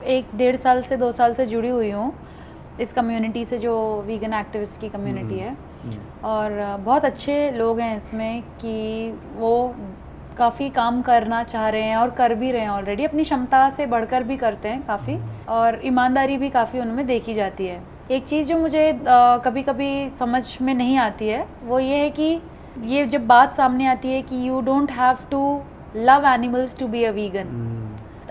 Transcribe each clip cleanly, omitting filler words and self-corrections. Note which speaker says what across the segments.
Speaker 1: 1-1.5 साल से 2 साल से जुड़ी हुई हूँ इस कम्युनिटी से, जो वीगन एक्टिविस्ट की कम्युनिटी है। और बहुत अच्छे लोग हैं इसमें कि वो काफ़ी काम करना चाह रहे हैं और कर भी रहे हैं ऑलरेडी, अपनी क्षमता से बढ़कर भी करते हैं काफ़ी, और ईमानदारी भी काफ़ी उनमें देखी जाती है। एक चीज़ जो मुझे कभी कभी समझ में नहीं आती है वो ये है कि ये जब बात सामने आती है कि you don't have to love animals to be a vegan,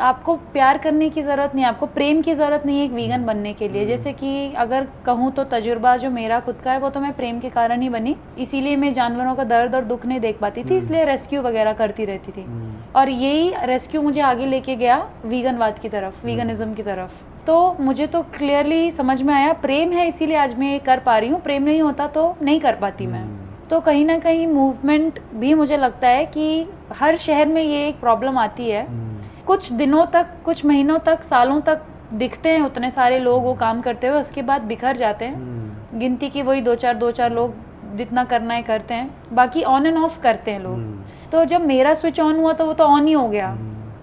Speaker 1: आपको प्यार करने की ज़रूरत नहीं, आपको प्रेम की ज़रूरत नहीं है एक वीगन बनने के लिए। जैसे कि अगर कहूँ तो तजुर्बा जो मेरा खुद का है वो तो मैं प्रेम के कारण ही बनी, इसीलिए मैं जानवरों का दर्द और दुख नहीं देख पाती थी, इसलिए रेस्क्यू वगैरह करती रहती थी। और यही रेस्क्यू मुझे आगे लेके गया वीगनवाद की तरफ, वीगनिज्म की तरफ। तो मुझे तो क्लियरली समझ में आया प्रेम है इसीलिए आज मैं ये कर पा रही हूँ, प्रेम नहीं होता तो नहीं कर पाती मैं। तो कहीं ना कहीं मूवमेंट भी मुझे लगता है कि हर शहर में ये एक प्रॉब्लम आती है, कुछ दिनों तक, कुछ महीनों तक, सालों तक दिखते हैं उतने सारे लोग वो काम करते हुए, उसके बाद बिखर जाते हैं। गिनती की वही 2-4 लोग जितना करना है करते हैं, बाकी ऑन एंड ऑफ करते हैं लोग। तो जब मेरा स्विच ऑन हुआ तो वो तो ऑन ही हो गया,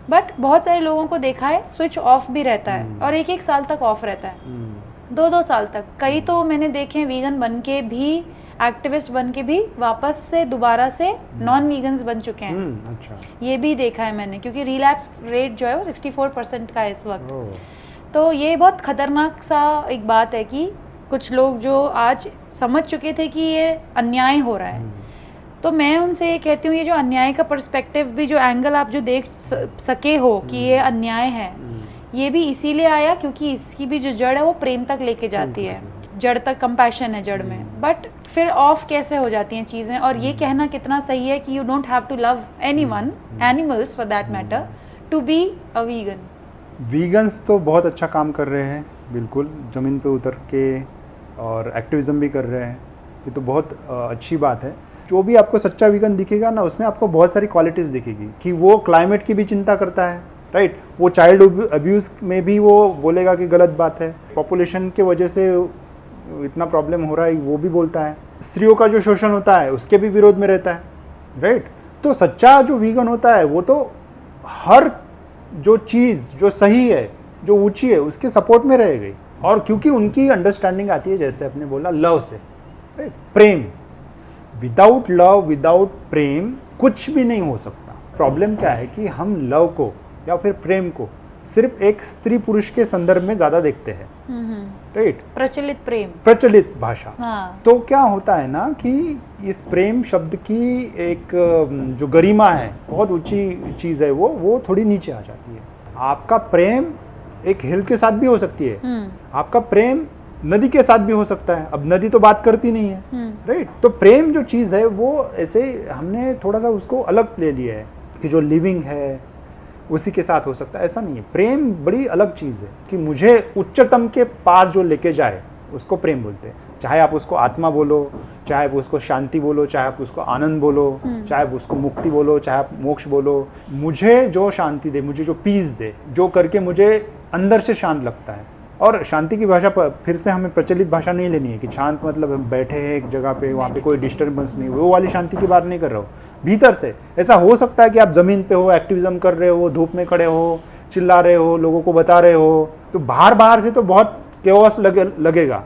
Speaker 1: बट बहुत सारे लोगों को देखा है स्विच ऑफ भी रहता है और 1-1 साल तक ऑफ रहता है, 2-2 साल तक। कई तो मैंने देखे हैं वीगन बन के भी, एक्टिविस्ट बन के भी वापस से दोबारा से नॉन वीगन्स बन चुके हैं।
Speaker 2: अच्छा।
Speaker 1: ये भी देखा है मैंने, क्योंकि रिलैप्स रेट जो है वो 64% का है इस वक्त। तो ये बहुत खतरनाक सा एक बात है कि कुछ लोग जो आज समझ चुके थे कि ये अन्याय हो रहा है, तो मैं उनसे ये कहती हूँ ये जो अन्याय का पर्सपेक्टिव भी, जो एंगल आप जो देख सके हो कि ये अन्याय है, ये भी इसीलिए आया क्योंकि इसकी भी जो जड़ है वो प्रेम तक लेके जाती है, जड़ तक कंपैशन है जड़ में। बट फिर ऑफ कैसे हो जाती हैं चीज़ें, और ये कहना कितना सही है कि you don't have to love anyone, animals for that matter, to be a vegan.
Speaker 2: Vegans तो बहुत अच्छा काम कर रहे हैं, बिल्कुल ज़मीन पे उतर के, और एक्टिविज़म भी कर रहे हैं, ये तो बहुत अच्छी बात है। जो भी आपको सच्चा वीगन दिखेगा ना, उसमें आपको बहुत सारी क्वालिटीज़ दिखेगी कि वो क्लाइमेट की भी चिंता करता है, राइट। वो चाइल्ड अब्यूज़ में भी वो बोलेगा कि गलत बात है, पॉपुलेशन के वजह से इतना प्रॉब्लम हो रहा है वो भी बोलता है, स्त्रियों का जो शोषण होता है उसके भी विरोध में रहता है, राइट। तो सच्चा जो वीगन होता है वो तो हर जो चीज़ जो सही है, जो ऊंची है, उसके सपोर्ट में रहेगी। और क्योंकि उनकी अंडरस्टैंडिंग आती है, जैसे आपने बोला, लव से, राइट, प्रेम। विदाउट लव, विदाउट प्रेम कुछ भी नहीं हो सकता। प्रॉब्लम क्या है कि हम लव को या फिर प्रेम को सिर्फ एक स्त्री पुरुष के संदर्भ में ज़्यादा देखते हैं, राइट।
Speaker 1: प्रचलित प्रेम,
Speaker 2: प्रचलित भाषा।
Speaker 1: हाँ।
Speaker 2: तो क्या होता है ना कि इस प्रेम शब्द की एक जो गरिमा है, बहुत ऊंची चीज़ है, वो थोड़ी नीचे आ जाती है। आपका प्रेम एक हिल के साथ भी हो सकती है, आपका प्रेम नदी के साथ भी हो सकता है। अब नदी तो बात करती नहीं है, राइट। तो प्रेम जो चीज़ है वो ऐसे हमने थोड़ा सा उसको अलग ले लिया है कि जो लिविंग है उसी के साथ हो सकता है, ऐसा नहीं है। प्रेम बड़ी अलग चीज़ है कि मुझे उच्चतम के पास जो लेके जाए उसको प्रेम बोलते हैं। चाहे आप उसको आत्मा बोलो, चाहे आप उसको शांति बोलो, चाहे आप उसको आनंद बोलो, चाहे आप उसको मुक्ति बोलो, चाहे आप मोक्ष बोलो, मुझे जो शांति दे, मुझे जो पीस दे, जो करके मुझे अंदर से शांत लगता है। और शांति की भाषा पर फिर से हमें प्रचलित भाषा नहीं लेनी है कि शांत मतलब हम बैठे हैं एक जगह पे, वहाँ पे कोई डिस्टर्बेंस नहीं, वो वाली शांति की बात नहीं कर रहा हूँ। भीतर से ऐसा हो सकता है कि आप ज़मीन पे हो, एक्टिविज्म कर रहे हो, धूप में खड़े हो, चिल्ला रहे हो, लोगों को बता रहे हो, तो बाहर से तो बहुत केओस लगेगा,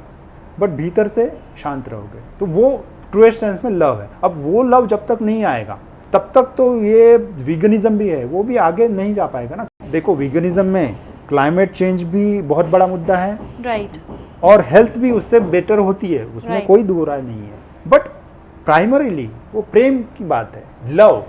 Speaker 2: बट भीतर से शांत रहोगे, तो वो ट्रूएस्ट सेंस में लव है। अब वो लव जब तक नहीं आएगा तब तक तो ये वीगनिज्म भी है, वो भी आगे नहीं जा पाएगा ना। देखो, वीगनिज्म में क्लाइमेट चेंज भी बहुत बड़ा मुद्दा है,
Speaker 1: राइट,
Speaker 2: और हेल्थ भी उससे बेटर होती है, उसमें कोई दो राय नहीं है। बट प्राइमरीली वो प्रेम की बात है, लव।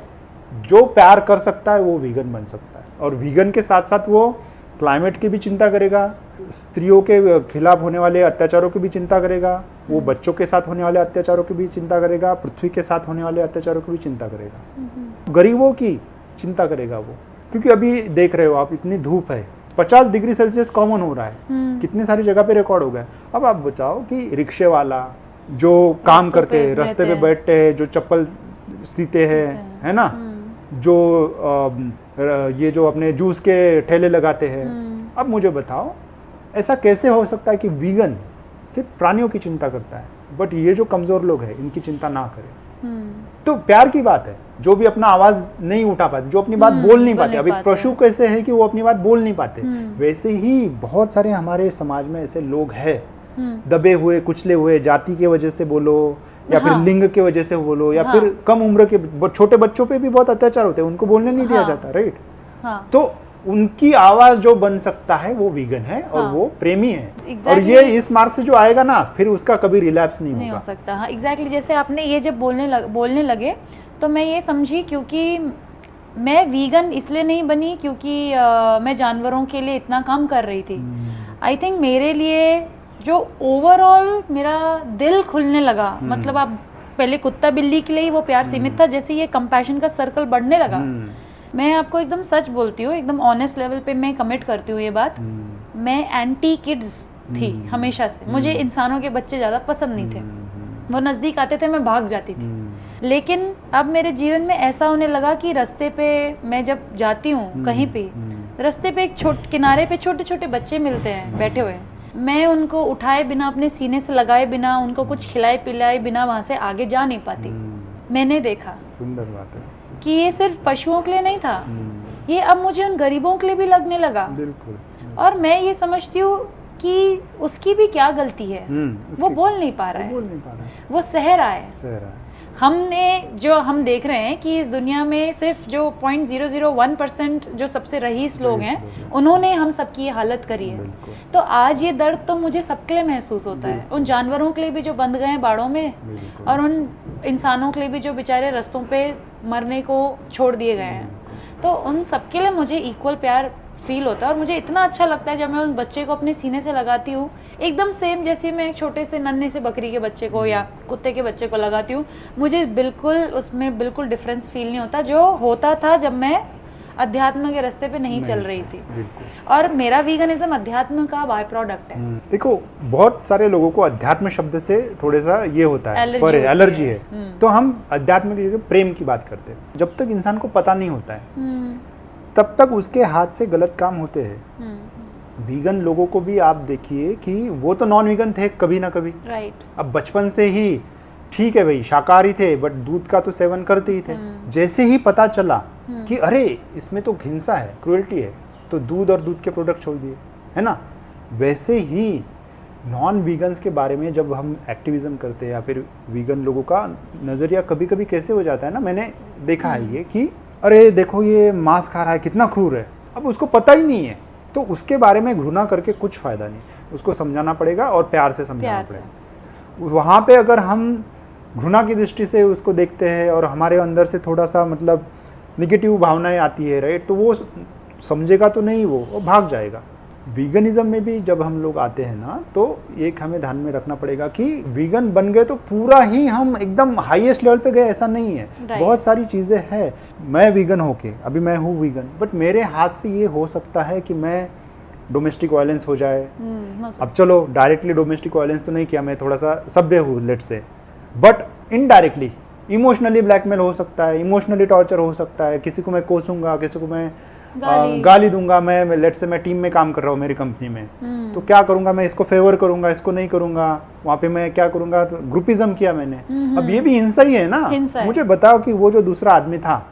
Speaker 2: जो प्यार कर सकता है वो वीगन बन सकता है, और वीगन के साथ साथ वो क्लाइमेट की भी चिंता करेगा, स्त्रियों के खिलाफ होने वाले अत्याचारों की भी चिंता करेगा, वो बच्चों के साथ होने वाले अत्याचारों की भी चिंता करेगा, पृथ्वी के साथ होने वाले अत्याचारों की भी चिंता करेगा, गरीबों की चिंता करेगा वो। क्योंकि अभी देख रहे हो आप, इतनी धूप है, 50 डिग्री सेल्सियस कॉमन हो रहा है, कितनी सारी जगह पे रिकॉर्ड हो गया। अब आप बताओ कि रिक्शे वाला जो काम करते हैं, रास्ते पे बैठते हैं, जो चप्पल सीते हैं, है ना, जो ये जो अपने जूस के ठेले लगाते हैं, अब मुझे बताओ ऐसा कैसे हो सकता है कि वीगन सिर्फ प्राणियों की चिंता करता है, बट ये जो कमज़ोर लोग हैं इनकी चिंता ना करें। तो प्यार की बात है, जो भी अपना आवाज नहीं उठा पाते, जो अपनी बात बोल नहीं पाते। अभी पशु कैसे है कि वो अपनी बात बोल नहीं पाते, वैसे ही बहुत सारे हमारे समाज में ऐसे लोग हैं, दबे हुए, कुचले हुए, जाति के वजह से बोलो या फिर लिंग के वजह से बोलो, या फिर कम उम्र के छोटे बच्चों पे भी बहुत अत्याचार होते हैं, उनको बोलने नहीं दिया जाता, राइट। तो उनकी आवाज जो बन सकता है वो वीगन है और वो प्रेमी है। और ये इस मार्ग से जो आएगा ना, फिर उसका कभी रिलैप्स नहीं
Speaker 1: हो सकता। हाँ, एग्जैक्टली जैसे आपने ये जब बोलने लगे तो मैं ये समझी, क्योंकि मैं वीगन इसलिए नहीं बनी क्योंकि मैं जानवरों के लिए इतना काम कर रही थी। आई थिंक मेरे लिए जो ओवरऑल मेरा दिल खुलने लगा, मतलब आप पहले कुत्ता बिल्ली के लिए ही वो प्यार सीमित था, जैसे ये कंपैशन का सर्कल बढ़ने लगा। मैं आपको एकदम सच बोलती हूँ, एकदम ऑनेस्ट लेवल पे मैं कमिट करती हूँ ये बात, मैं एंटी किड्स थी हमेशा से। मुझे इंसानों के बच्चे ज़्यादा पसंद नहीं थे, वो नज़दीक आते थे मैं भाग जाती थी। लेकिन अब मेरे जीवन में ऐसा होने लगा कि रास्ते पे मैं जब जाती हूँ कहीं पे, रास्ते पे एक किनारे पे छोटे छोटे बच्चे मिलते हैं बैठे हुए, मैं उनको उठाए बिना, अपने सीने से लगाए बिना, उनको कुछ खिलाए पिलाए बिना वहाँ से आगे जा नहीं पाती। मैंने देखा,
Speaker 2: सुंदर बात है,
Speaker 1: कि ये सिर्फ पशुओं के लिए नहीं था, ये अब मुझे उन गरीबों के लिए भी लगने लगा।
Speaker 2: बिल्कुल।
Speaker 1: और मैं ये समझती हूँ कि उसकी भी क्या गलती है, वो बोल नहीं पा रहा है, वो सह रहा है। हमने जो हम देख रहे हैं कि इस दुनिया में सिर्फ जो 0.001% जो सबसे रईस लोग हैं, उन्होंने हम सबकी ये हालत करी है। तो आज ये दर्द तो मुझे सबके लिए महसूस होता है, उन जानवरों के लिए भी जो बंध गए हैं बाड़ों में, और उन इंसानों के लिए भी जो बेचारे रास्तों पे मरने को छोड़ दिए गए हैं। तो उन सबके लिए मुझे इक्वल प्यार फील होता है। और मुझे इतना अच्छा लगता है जब मैं उन बच्चे को अपने सीने से लगाती हूँ, एकदम सेम जैसे मैं एक छोटे से नन्हे से बकरी के बच्चे को या कुत्ते के बच्चे को लगाती हूँ, मुझे बिल्कुल उसमें बिल्कुल डिफरेंस फील नहीं होता जो होता था जब मैं अध्यात्म के रास्ते पे नहीं चल रही थी। और मेरा वीगनिज्म अध्यात्म का बाय प्रोडक्ट है।
Speaker 2: देखो, बहुत सारे लोगों को अध्यात्म शब्द से थोड़े सा ये होता है, एलर्जी है। तो हम अध्यात्म की जगह प्रेम की बात करते हैं। जब तक इंसान को पता नहीं होता है तब तक उसके हाथ से गलत काम होते हैं। वीगन लोगों को भी आप देखिए कि वो तो नॉन वीगन थे कभी ना कभी,
Speaker 1: राइट।
Speaker 2: अब बचपन से ही ठीक है भाई, शाकाहारी थे बट दूध का तो सेवन करते ही थे। जैसे ही पता चला कि अरे इसमें तो हिंसा है, क्रूएल्टी है, तो दूध और दूध के प्रोडक्ट छोड़ दिए, है ना। वैसे ही नॉन वीगन्स के बारे में जब हम एक्टिविज्म करते हैं या फिर वीगन लोगों का नज़रिया कभी कभी कैसे हो जाता है ना, मैंने देखा है ये कि अरे देखो ये मांस खा रहा है, कितना क्रूर है। अब उसको पता ही नहीं है, तो उसके बारे में घृणा करके कुछ फ़ायदा नहीं, उसको समझाना पड़ेगा और प्यार से समझाना पड़ेगा। वहाँ पे अगर हम घृणा की दृष्टि से उसको देखते हैं और हमारे अंदर से थोड़ा सा मतलब निगेटिव भावनाएं आती है, राइट, तो वो समझेगा तो नहीं, वो भाग जाएगा। वीगनिज्म में भी जब हम लोग आते हैं ना, तो एक हमें ध्यान में रखना पड़ेगा कि वीगन बन गए तो पूरा ही हम एकदम हाईएस्ट लेवल पे गए, ऐसा नहीं है। बहुत सारी चीज़ें हैं। मैं वीगन होके, अभी मैं हूँ वीगन, बट मेरे हाथ से ये हो सकता है कि मैं डोमेस्टिक वायलेंस हो जाए। अब चलो डायरेक्टली डोमेस्टिक वायलेंस तो नहीं किया, मैं थोड़ा सा सभ्य हूँ let's say, but indirectly emotionally blackmail हो सकता है, इमोशनली टॉर्चर हो सकता है। किसी को मैं कोसूंगा, किसी को मैं गाली दूंगा। मैं लेट से मैं टीम में काम कर रहा हूँ मेरी कंपनी में, तो क्या करूंगा, मैं इसको फेवर करूंगा, इसको नहीं करूंगा। वहाँ पे मैं क्या करूंगा, तो ग्रुपिज्म किया मैंने। अब ये भी हिंसा ही है ना। मुझे बताओ कि वो जो दूसरा आदमी था,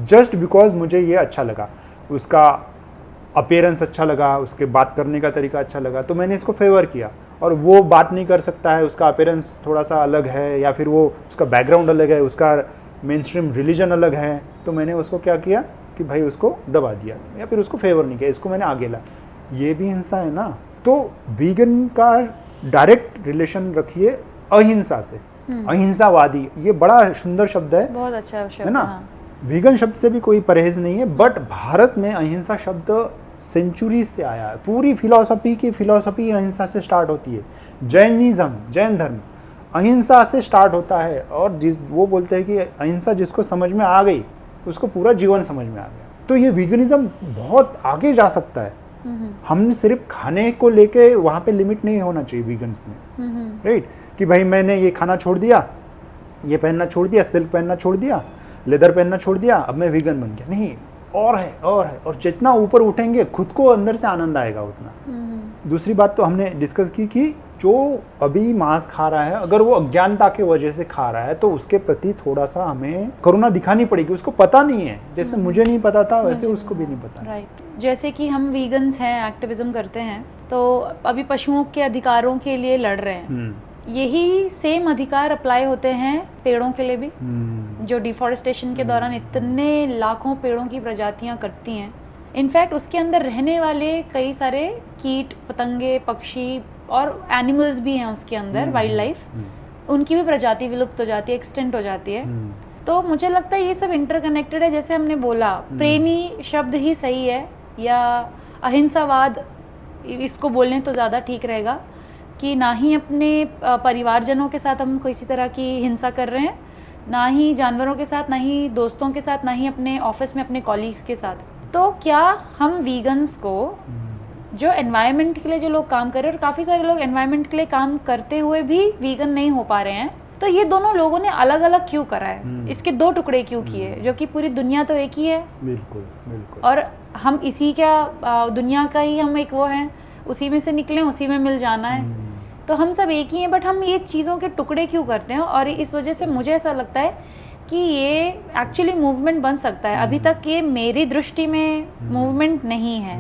Speaker 2: जस्ट बिकॉज मुझे ये अच्छा लगा, उसका अपीयरेंस अच्छा लगा, उसके बात करने का तरीका अच्छा लगा, तो मैंने इसको फेवर किया। और वो बात नहीं कर सकता है, उसका अपीयरेंस थोड़ा सा अलग है, या फिर वो उसका बैकग्राउंड अलग है, उसका मेन स्ट्रीम रिलीजन अलग है, तो मैंने उसको क्या किया कि भाई उसको दबा दिया या फिर उसको फेवर नहीं किया, इसको मैंने आगे ला। ये भी हिंसा है ना। तो वीगन का डायरेक्ट रिलेशन रखिए अहिंसा से। अहिंसावादी, ये बड़ा सुंदर शब्द है,
Speaker 1: बहुत अच्छा शब्द
Speaker 2: है ना। वीगन शब्द से भी कोई परहेज नहीं है, बट भारत में अहिंसा शब्द सेंचुरीज से आया है। पूरी फिलॉसफी की फिलॉसफी अहिंसा से स्टार्ट होती है। जैनिज्म, जैन धर्म अहिंसा से स्टार्ट होता है, और वो बोलते हैं कि अहिंसा जिसको समझ में आ गई उसको पूरा जीवन समझ में आ गया। तो ये वीगनिज्म बहुत आगे जा सकता है। हम सिर्फ खाने को लेके वहाँ पे लिमिट नहीं होना चाहिए वीगन्स में, राइट, कि भाई मैंने ये खाना छोड़ दिया, ये पहनना छोड़ दिया, सिल्क पहनना छोड़ दिया, लेदर पहनना छोड़ दिया, अब मैं वीगन बन गया। नहीं, और है और है, और जितना ऊपर उठेंगे खुद को अंदर से आनंद आएगा उतना। दूसरी बात तो हमने डिस्कस की कि जो अभी मांस खा रहा है, अगर वो अज्ञानता के वजह से खा रहा है तो उसके प्रति थोड़ा सा हमें करुणा दिखानी पड़ेगी। उसको पता नहीं है, जैसे मुझे नहीं पता था वैसे उसको भी नहीं पता।
Speaker 1: राइट। जैसे कि हम वीगन्स हैं, एक्टिविज्म करते हैं, तो अभी पशुओं के अधिकारों के लिए लड़ रहे हैं, यही सेम अधिकार अप्लाई होते हैं पेड़ों के लिए भी, जो डिफॉरेस्टेशन के दौरान इतने लाखों पेड़ों की प्रजातियां कटती हैं। इनफैक्ट उसके अंदर रहने वाले कई सारे कीट पतंगे पक्षी और एनिमल्स भी हैं उसके अंदर, वाइल्ड लाइफ, उनकी भी प्रजाति विलुप्त हो जाती है, एक्सटेंट हो जाती है। तो मुझे लगता है ये सब इंटरकनेक्टेड है। जैसे हमने बोला प्रेमी शब्द ही सही है, या अहिंसावाद इसको बोलने तो ज़्यादा ठीक रहेगा, कि ना ही अपने परिवारजनों के साथ हम किसी तरह की हिंसा कर रहे हैं, ना ही जानवरों के साथ, ना ही दोस्तों के साथ, ना ही अपने ऑफिस में अपने कॉलीग्स के साथ। तो क्या हम वीगन्स को, जो एनवायरनमेंट के लिए जो लोग काम कर रहे हैं, और काफ़ी सारे लोग एनवायरनमेंट के लिए काम करते हुए भी वीगन नहीं हो पा रहे हैं, तो ये दोनों लोगों ने अलग अलग क्यों करा है, इसके दो टुकड़े क्यों किए, जो कि पूरी दुनिया तो एक ही है।
Speaker 2: बिल्कुल बिल्कुल।
Speaker 1: और हम इसी का दुनिया का ही हम एक वो हैं, उसी में से निकले, उसी में मिल जाना है, तो हम सब एक ही हैं, बट हम ये चीज़ों के टुकड़े क्यों करते हैं। और इस वजह से मुझे ऐसा लगता है कि ये एक्चुअली मूवमेंट बन सकता है। अभी तक ये मेरी दृष्टि में मूवमेंट नहीं है,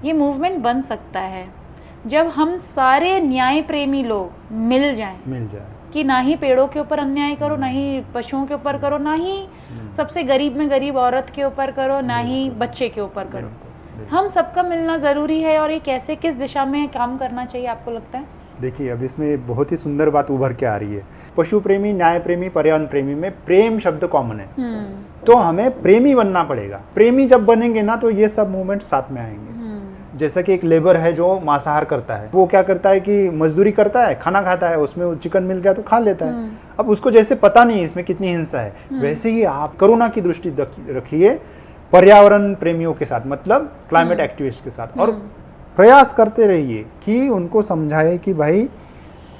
Speaker 1: ये मूवमेंट बन सकता है जब हम सारे न्याय प्रेमी लोग मिल जाएं कि ना ही पेड़ों के ऊपर अन्याय करो, ना ही पशुओं के ऊपर करो, ना ही सबसे गरीब में गरीब औरत के ऊपर करो, ना ही बच्चे के ऊपर करो। हम सबका मिलना ज़रूरी है। और ये कैसे, किस दिशा में काम करना चाहिए आपको लगता है?
Speaker 2: देखिए, अब इसमें बहुत ही सुंदर बात उभर के आ रही है। पशु प्रेमी, न्याय प्रेमी, पर्यावरण प्रेमी में प्रेम शब्द कॉमन है, तो हमें प्रेमी बनना पड़ेगा। प्रेमी जब बनेंगे ना तो ये सब मूवमेंट साथ में आएंगे। जैसा कि एक लेबर है जो मांसाहार करता है, वो क्या करता है कि मजदूरी करता है, खाना खाता है, उसमें चिकन मिल गया तो खा लेता है। अब उसको जैसे पता नहीं इसमें कितनी हिंसा है, वैसे ही आप करुणा की दृष्टि रखिए पर्यावरण प्रेमियों के साथ, मतलब क्लाइमेट एक्टिविस्ट के साथ, और प्रयास करते रहिए कि उनको समझाए कि भाई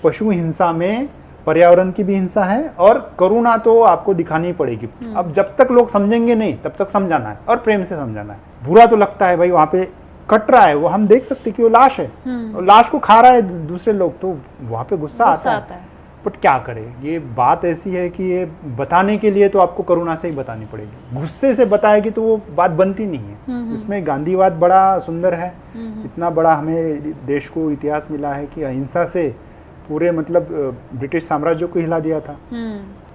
Speaker 2: पशु हिंसा में पर्यावरण की भी हिंसा है और करुणा तो आपको दिखानी पड़ेगी। अब जब तक लोग समझेंगे नहीं तब तक समझाना है और प्रेम से समझाना है। बुरा तो लगता है भाई, वहाँ पे कट रहा है, वो हम देख सकते कि वो लाश है और लाश को खा रहा है दूसरे लोग, तो वहाँ पे गुस्सा आता है। बट क्या करें, ये बात ऐसी है कि ये बताने के लिए तो आपको करुणा से ही बतानी पड़ेगी। गुस्से से बताएगी तो वो बात बनती नहीं है। इसमें गांधीवाद बड़ा सुंदर है, इतना बड़ा हमें देश को इतिहास मिला है कि अहिंसा से पूरे मतलब ब्रिटिश साम्राज्य को हिला दिया था।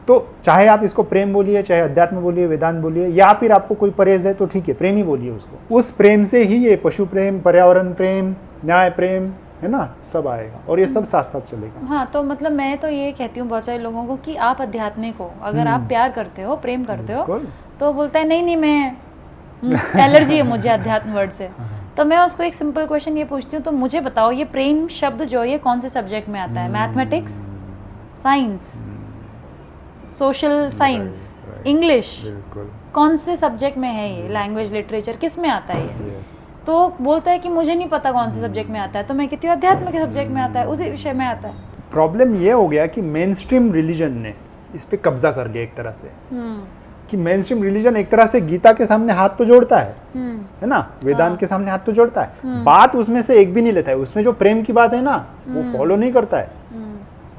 Speaker 2: तो चाहे आप इसको प्रेम बोलिए, चाहे अध्यात्म बोलिए, वेदांत बोलिए, या फिर आपको कोई परहेज है तो ठीक है, प्रेम ही बोलिए उसको। उस प्रेम से ही ये पशु प्रेम, पर्यावरण प्रेम, न्याय प्रेम है ना, सब आएगा और ये सब साथ साथ चलेगा।
Speaker 1: हाँ, तो मतलब मैं तो ये कहती हूँ बहुत सारे लोगों को कि आप आध्यात्मिक हो, अगर आप प्यार करते हो, प्रेम करते हो, तो बोलता है नहीं मैं एलर्जी है मुझे अध्यात्म वर्ड से। तो मैं उसको एक सिंपल क्वेश्चन ये पूछती हूँ, तो मुझे बताओ ये प्रेम शब्द जो ये कौन से सब्जेक्ट में आता है? Mathematics, science, social science, English, कौन से सब्जेक्ट में है ये? लैंग्वेज, लिटरेचर, किस में आता है ये? तो बोलता है कि मुझे नहीं पता कौन से सब्जेक्ट में आता है। तो मैं कहती हूँ अध्यात्म के सब्जेक्ट में आता है, उसी विषय में आता है।
Speaker 2: प्रॉब्लम ये हो गया कि मेन स्ट्रीम रिलीजन ने इस पे कब्जा कर लिया एक तरह से, कि मेन स्ट्रीम रिलीजन एक तरह से गीता के सामने हाथ तो जोड़ता है ना, वेदांत के सामने हाथ तो जोड़ता है, बात उसमें से एक भी नहीं लेता है। उसमें जो प्रेम की बात है ना वो फॉलो नहीं करता है।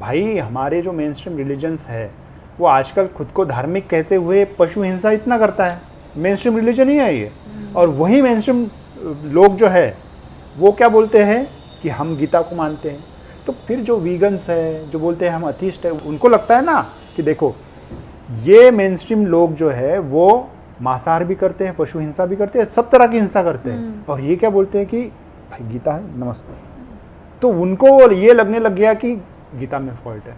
Speaker 2: भाई हमारे जो मेन स्ट्रीम रिलीजन्स है वो आजकल खुद को धार्मिक कहते हुए पशु हिंसा इतना करता है। मेन स्ट्रीम रिलीजन ही है ये। और वही मेन स्ट्रीम लोग जो है वो क्या बोलते हैं कि हम गीता को मानते हैं। तो फिर जो वीगन्स है, जो बोलते हैं हम अथिस्ट है, उनको लगता है ना कि देखो ये मेन स्ट्रीम लोग जो है वो मांसाहार भी करते हैं, पशु हिंसा भी करते हैं, सब तरह की हिंसा करते हैं, और ये क्या बोलते हैं कि भाई गीता है, नमस्ते। तो उनको ये लगने लग गया कि गीता में फॉल्ट है।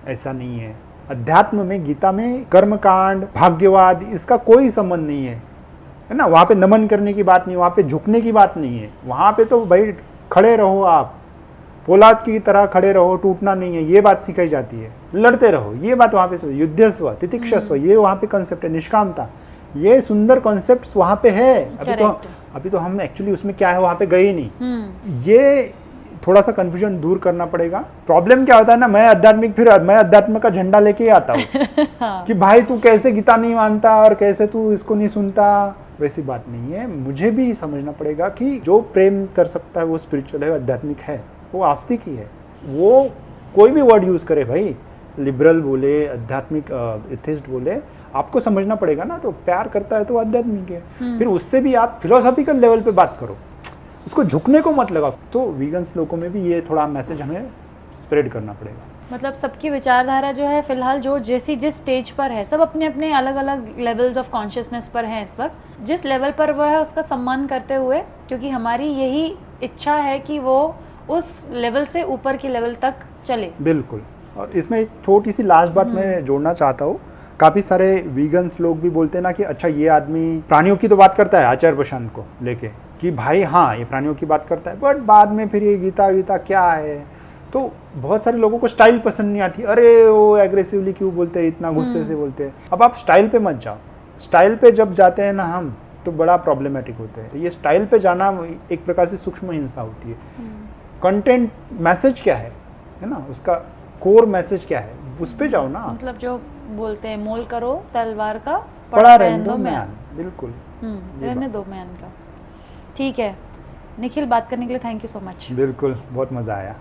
Speaker 2: ऐसा नहीं है। अध्यात्म में, गीता में कर्मकांड, भाग्यवाद, इसका कोई संबंध नहीं है ना। वहाँ पे नमन करने की बात नहीं, वहाँ पे झुकने की बात नहीं है। वहाँ पे तो भाई खड़े रहो, आप पोलाद की तरह खड़े रहो, टूटना नहीं है, ये बात सिखाई जाती है। लड़ते रहो, ये बात वहाँ पे, युद्धस्व, तितिक्षस्व, ये वहाँ पे कंसेप्ट है। निष्कामता, ये सुंदर कॉन्सेप्ट्स वहाँ पे है। अभी तो हम एक्चुअली उसमें क्या है वहाँ पे गए ही नहीं। ये थोड़ा सा कंफ्यूजन दूर करना पड़ेगा। प्रॉब्लम क्या होता है ना, मैं आध्यात्मिक, फिर मैं अध्यात्म का झंडा लेके आता हूँ कि भाई तू कैसे गीता नहीं मानता और कैसे तू इसको नहीं सुनता, वैसी बात नहीं है। मुझे भी समझना पड़ेगा कि जो प्रेम कर सकता है वो स्पिरिचुअल है, आध्यात्मिक है, वो आस्तिक ही है। वो कोई भी वर्ड यूज़ करे भाई, लिबरल बोले, आध्यात्मिक, एथिस्ट बोले, आपको समझना पड़ेगा ना। तो प्यार करता है तो आध्यात्मिक है। फिर उससे भी आप फिलोसॉफिकल लेवल पे बात करो, उसको झुकने को मत लगाओ। तो वीगन्स लोगों में भी ये थोड़ा मैसेज हमें स्प्रेड करना पड़ेगा।
Speaker 1: मतलब सबकी विचारधारा जो है फिलहाल जो जिस स्टेज पर है, सब अपने अपने अलग अलग लेवल्स ऑफ कॉन्शियसनेस पर हैं इस वक्त। जिस लेवल पर वो है उसका सम्मान करते हुए, क्योंकि हमारी यही इच्छा है कि वो उस लेवल से ऊपर की लेवल तक चले।
Speaker 2: बिल्कुल। और इसमें एक छोटी सी लास्ट बात मैं जोड़ना चाहता हूँ। काफ़ी सारे वीगन्स लोग भी बोलते हैं ना कि अच्छा ये आदमी प्राणियों की तो बात करता है आचार्य प्रशांत को लेके, कि भाई हाँ ये प्राणियों की बात करता है, बट बाद में फिर ये गीता क्या है। तो बहुत सारे लोगों को स्टाइल पसंद नहीं आती, अरे वो एग्रेसिवली क्यों बोलते हैं, इतना गुस्से से बोलते हैं। अब आप स्टाइल पे मत जाओ। स्टाइल पे जब जाते हैं ना हम, तो बड़ा प्रॉब्लमेटिक होते हैं। तो ये स्टाइल पे जाना एक प्रकार से सूक्ष्म हिंसा होती है। कंटेंट मैसेज क्या है ना, उसका कोर मैसेज क्या है, उस पे जाओ ना।
Speaker 1: मतलब जो बोलते हैं मोल करो तलवार का,
Speaker 2: पड़ा रहने दो म्यान। बिल्कुल,
Speaker 1: रहने दो म्यान का। ठीक है निखिल, बात करने के लिए थैंक यू सो मच।
Speaker 2: बिल्कुल, बहुत मज़ा आया।